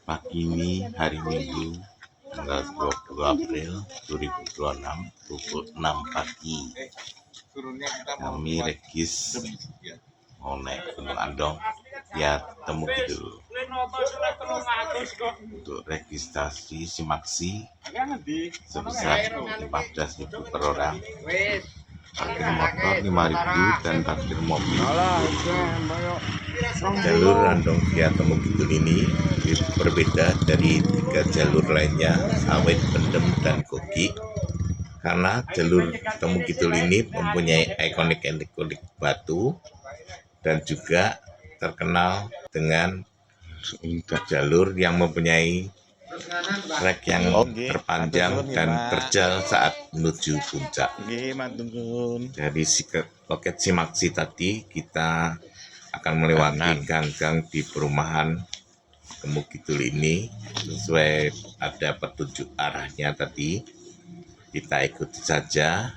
Pagi ini hari Minggu tanggal 20 April 2026 pukul 6 pagi. Kami Regis mau naik Gunung Andong ya Temu Kidul. Untuk registrasi Simaksi sebesar 14.000 per orang. Parkir motor 5.000 dan parkir mobil. Jalur Andong via Temu Kidul ini berbeda dari 3 jalur lainnya, Sawit, Pendem, dan Kogi. Karena jalur Temu Kidul ini mempunyai ikonik batu dan juga terkenal dengan jalur yang mempunyai trek yang terpanjang dan terjal saat menuju puncak. Dari loket Simaksi tadi kita akan melewati gang-gang di perumahan Temu Kidul ini sesuai ada petunjuk arahnya tadi. Kita ikuti saja,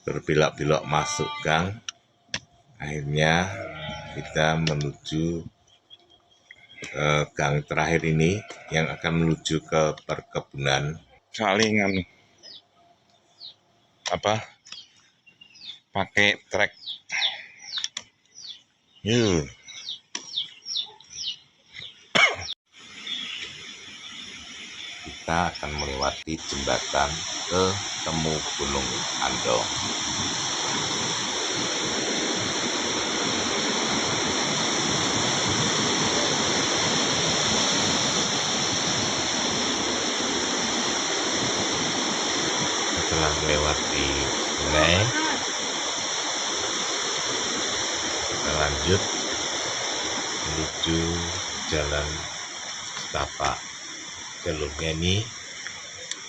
berbelok-belok masuk gang. Akhirnya kita menuju gang terakhir ini yang akan menuju ke perkebunan. Salingan pakai trek. Yuk. Kita akan melewati jembatan ke Temu Gunung Andong. Setelah melewati sungai, kita lanjut menuju jalan setapak. Jalurnya ini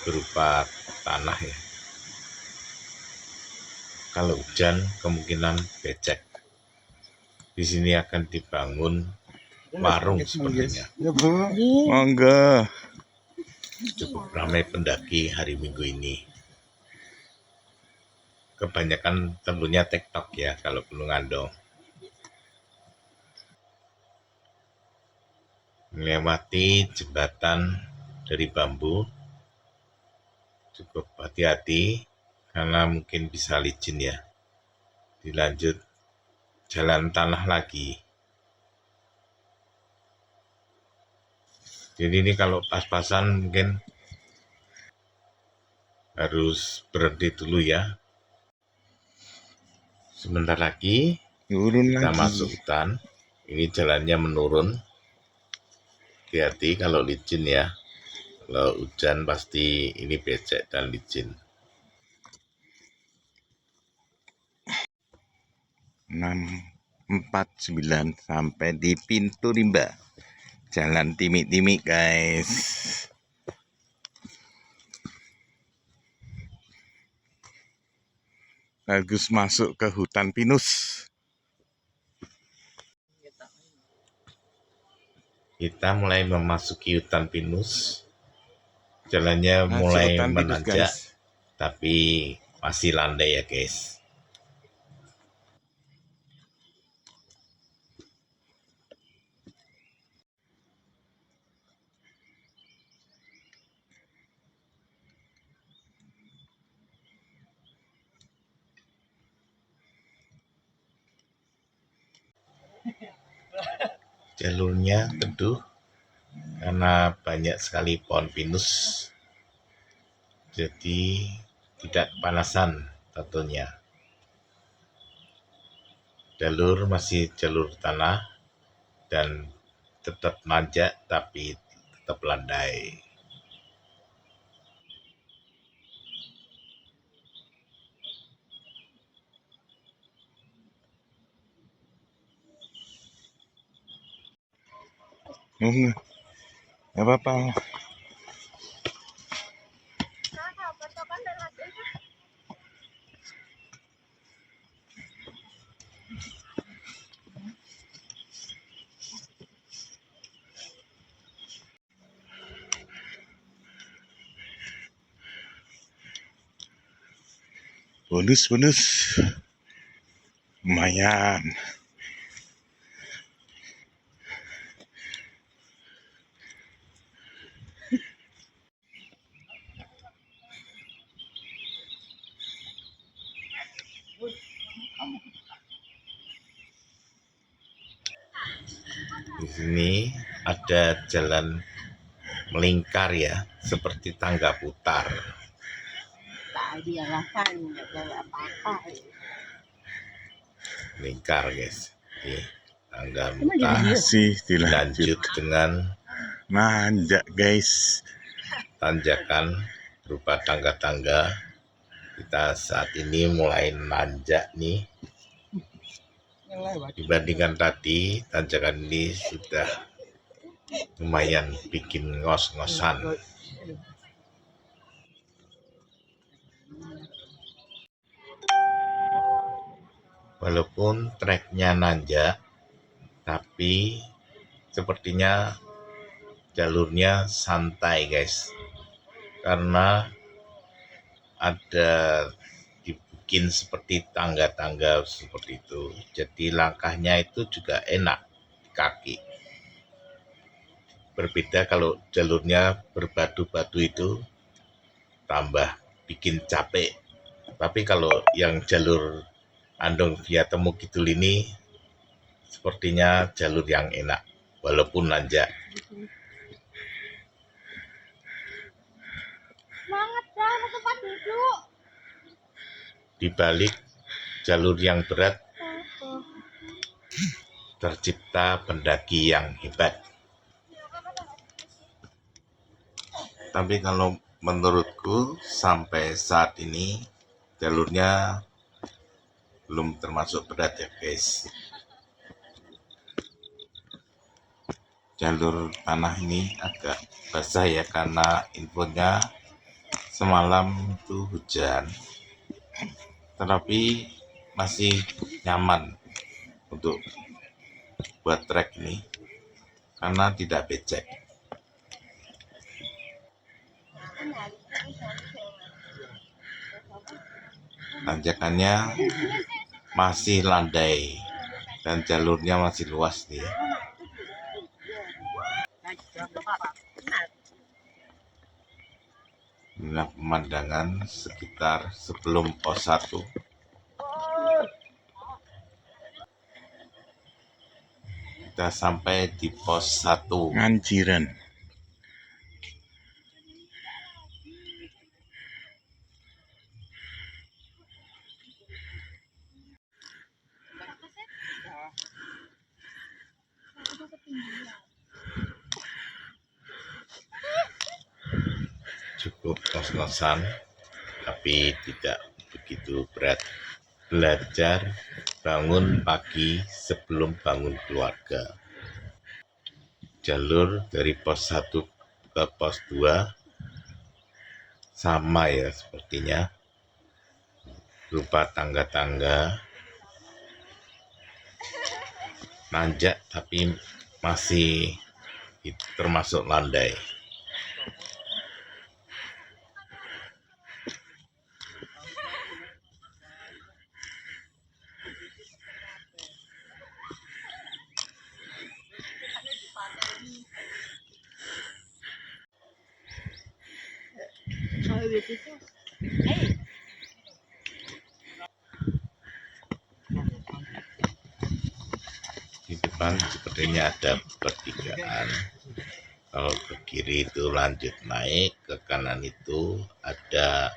berupa tanah ya. Kalau hujan kemungkinan becek. Di sini akan dibangun warung sepertinya. Monggo. Cukup ramai pendaki hari Minggu ini. Kebanyakan tentunya TikTok ya kalau Gunung Andong. Melewati jembatan dari bambu, cukup hati-hati karena mungkin bisa licin ya. Dilanjut jalan tanah lagi. Jadi ini kalau pas-pasan mungkin harus berhenti dulu ya. Sebentar lagi kita masuk hutan. Ini jalannya menurun. Hati-hati kalau licin ya. Kalau hujan pasti ini becek dan licin. 649 sampai di pintu rimba. Jalan timik-timik guys. Bagus masuk ke hutan pinus. Kita mulai memasuki hutan pinus. Jalannya mulai menanjak, tapi masih landai ya guys. Jalurnya teduh karena banyak sekali pohon pinus, jadi tidak kepanasan tentunya. Jalur masih jalur tanah dan tetap nanjak tapi tetap landai. Nggak apa-apa. Bonus lumayan. Di sini ada jalan melingkar ya, seperti tangga putar. Melingkar guys. Oke, tangga putar. Masih dilanjut. Lanjut dengan Nanjak guys. tanjakan berupa tangga-tangga. Kita saat ini mulai nanjak nih. Dibandingkan tadi, tanjakan ini sudah lumayan bikin ngos-ngosan. Walaupun treknya nanjak, tapi sepertinya jalurnya santai guys, karena ada dibikin seperti tangga-tangga seperti itu, jadi langkahnya itu juga enak di kaki. Berbeda kalau jalurnya berbatu-batu itu tambah bikin capek. Tapi kalau yang jalur Andong via Temu Kidul ini sepertinya jalur yang enak walaupun nanjak. Di balik jalur yang berat tercipta pendaki yang hebat. Tapi kalau menurutku sampai saat ini jalurnya belum termasuk berat ya guys. Jalur tanah ini agak basah ya, karena infonya semalam itu hujan. Tetapi masih nyaman untuk buat trek ini karena tidak becek. Tanjakannya masih landai dan jalurnya masih luas nih. Inilah pemandangan sekitar sebelum pos 1. Kita sampai di pos 1. Anjiran. Cukup ngos-ngosan, tapi tidak begitu berat. Belajar bangun pagi sebelum bangun keluarga. Jalur dari pos 1 ke pos 2 sama ya sepertinya, berupa tangga-tangga, nanjak tapi masih termasuk landai. Di depan sepertinya ada pertigaan. Kalau ke kiri itu lanjut naik, ke kanan itu ada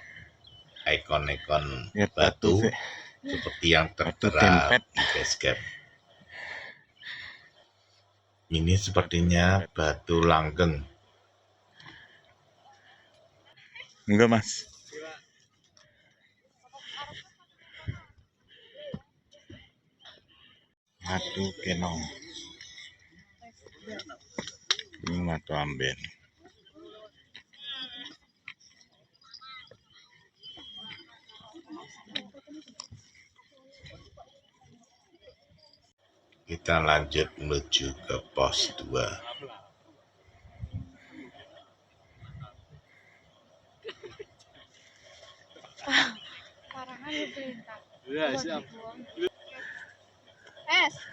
ikon-ikon Ya, batu sih. seperti yang Batu tertera dempet. di base camp. Ini sepertinya batu langgeng. Enggak mas. Batu kenong. Ini batu amben. Kita lanjut menuju ke pos 2.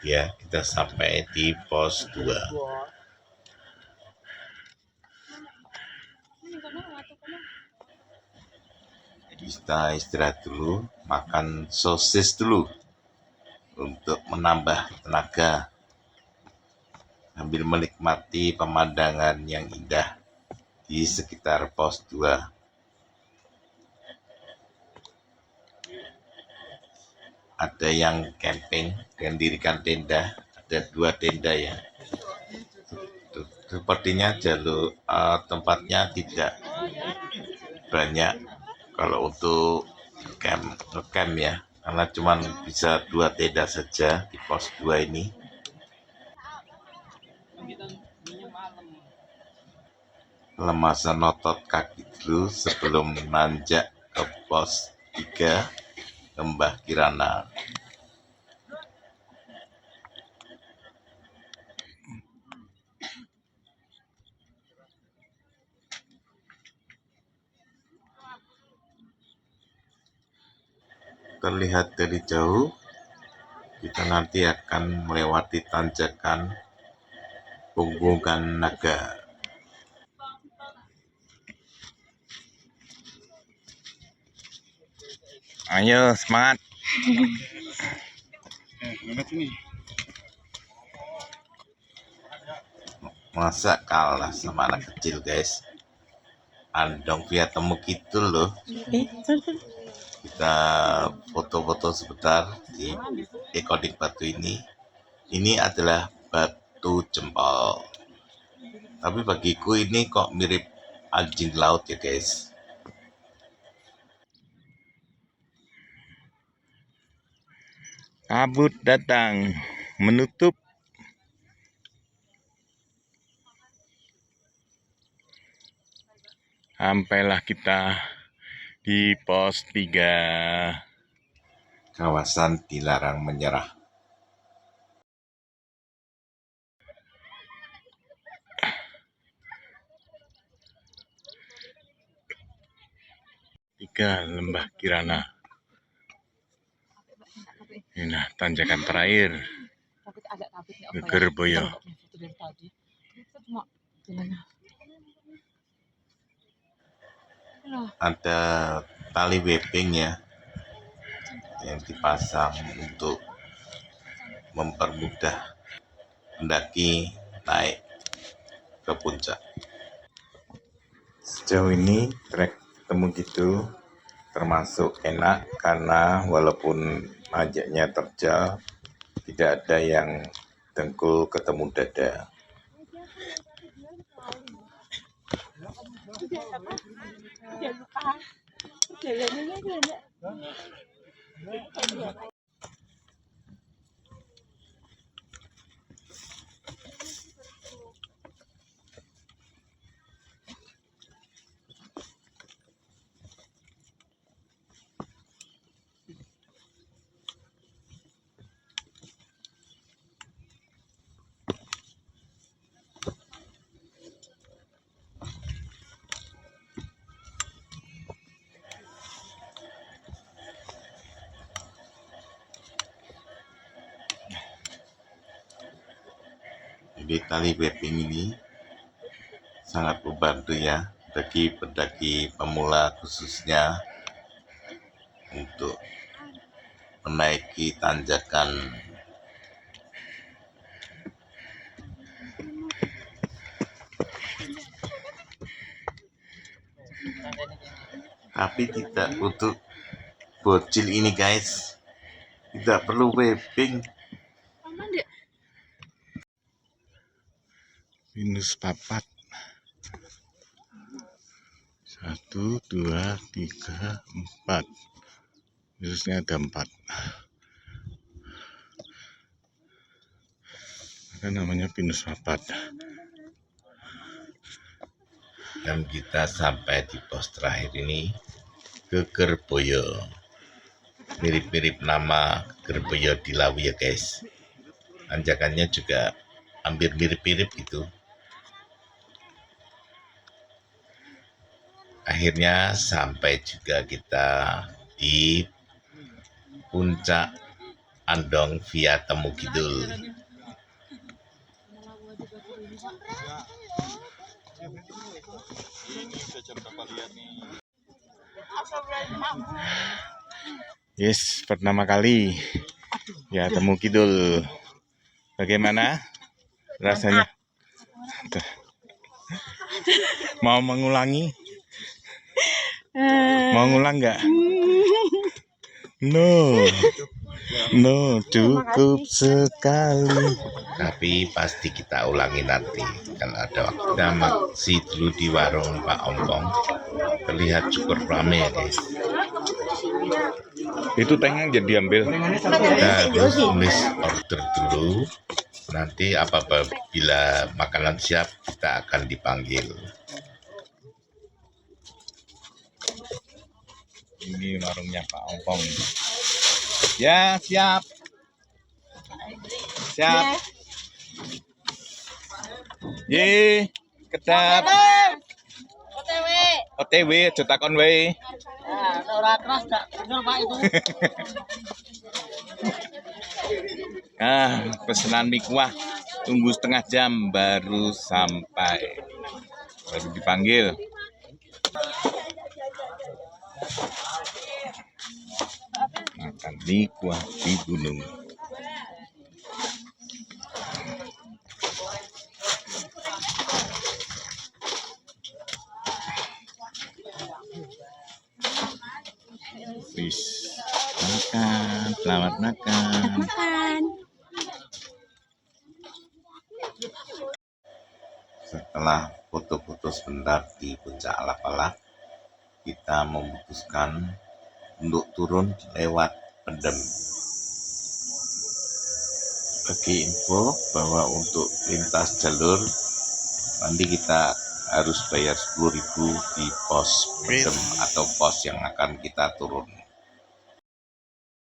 Ya, kita sampai di pos 2. Kita istirahat dulu, makan sosis dulu untuk menambah tenaga. sambil menikmati pemandangan yang indah di sekitar pos 2. Ada yang camping, mendirikan tenda, ada 2 tenda ya. Sepertinya jalur tempatnya tidak banyak kalau untuk camp ya, karena cuma bisa 2 tenda saja di pos 2 ini. Lemasan otot kaki dulu sebelum nanjak ke pos 3 Lembah Kirana. Terlihat dari jauh, kita nanti akan melewati tanjakan Punggungan Naga. Ayo semangat. Masa kalah sama anak kecil guys. Andong via temu gitu loh. Kita foto-foto sebentar di ikonik batu ini. Ini adalah batu jempol. Tapi bagiku ini kok mirip anjing laut ya guys. Kabut datang menutup. Sampailah kita di pos 3. Kawasan dilarang menyerah. Lembah Kirana. Ini nah, tanjakan terakhir Gegerboyo. Ada tali webing ya yang dipasang untuk mempermudah pendaki naik ke puncak. Sejauh ini trek Temu Kidul termasuk enak karena walaupun nanjaknya terjal, tidak ada yang dengkul ketemu dada. Jadi tali webing ini sangat membantu ya bagi pendaki pemula khususnya untuk menaiki tanjakan. Tapi tidak untuk bocil ini guys, tidak perlu webing. Minus 4. 1, 2, 3, 4. Minusnya ada 4. Maka namanya pinus 4. Dan kita sampai di pos terakhir ini, Gegerboyo. Mirip-mirip nama Gegerboyo di Lawu ya guys. Tanjakannya juga hampir mirip-mirip gitu. Akhirnya sampai juga kita di puncak Andong via Temu Kidul. Yes, pertama kali ya Temu Kidul. Bagaimana? rasanya. Mau mengulangi? Mau ngulang nggak? No, no, cukup sekali. Tapi pasti kita ulangi nanti kalau ada waktu. Kita masih dulu di warung Pak Ompong, terlihat cukup ramai ya guys. Itu tehnya jadi ambil. Kita harus tulis order dulu, nanti apabila makanan siap kita akan dipanggil. Ini warungnya Pak Ompong. Ya, siap. Siap. Ye, kedap. OTW, aja takon wae. Ora keras gak bener Pak itu. Pesanan mie kuah tunggu setengah jam baru sampai. Baru dipanggil. Makan mie kuah di gunung. Wis, makan, selamat makan. Setelah foto-foto sebentar di puncak Alap-Alap, kita memutuskan untuk turun lewat Pendem. Bagi info bahwa untuk lintas jalur nanti kita harus bayar 10.000 di pos Pendem atau pos yang akan kita turun.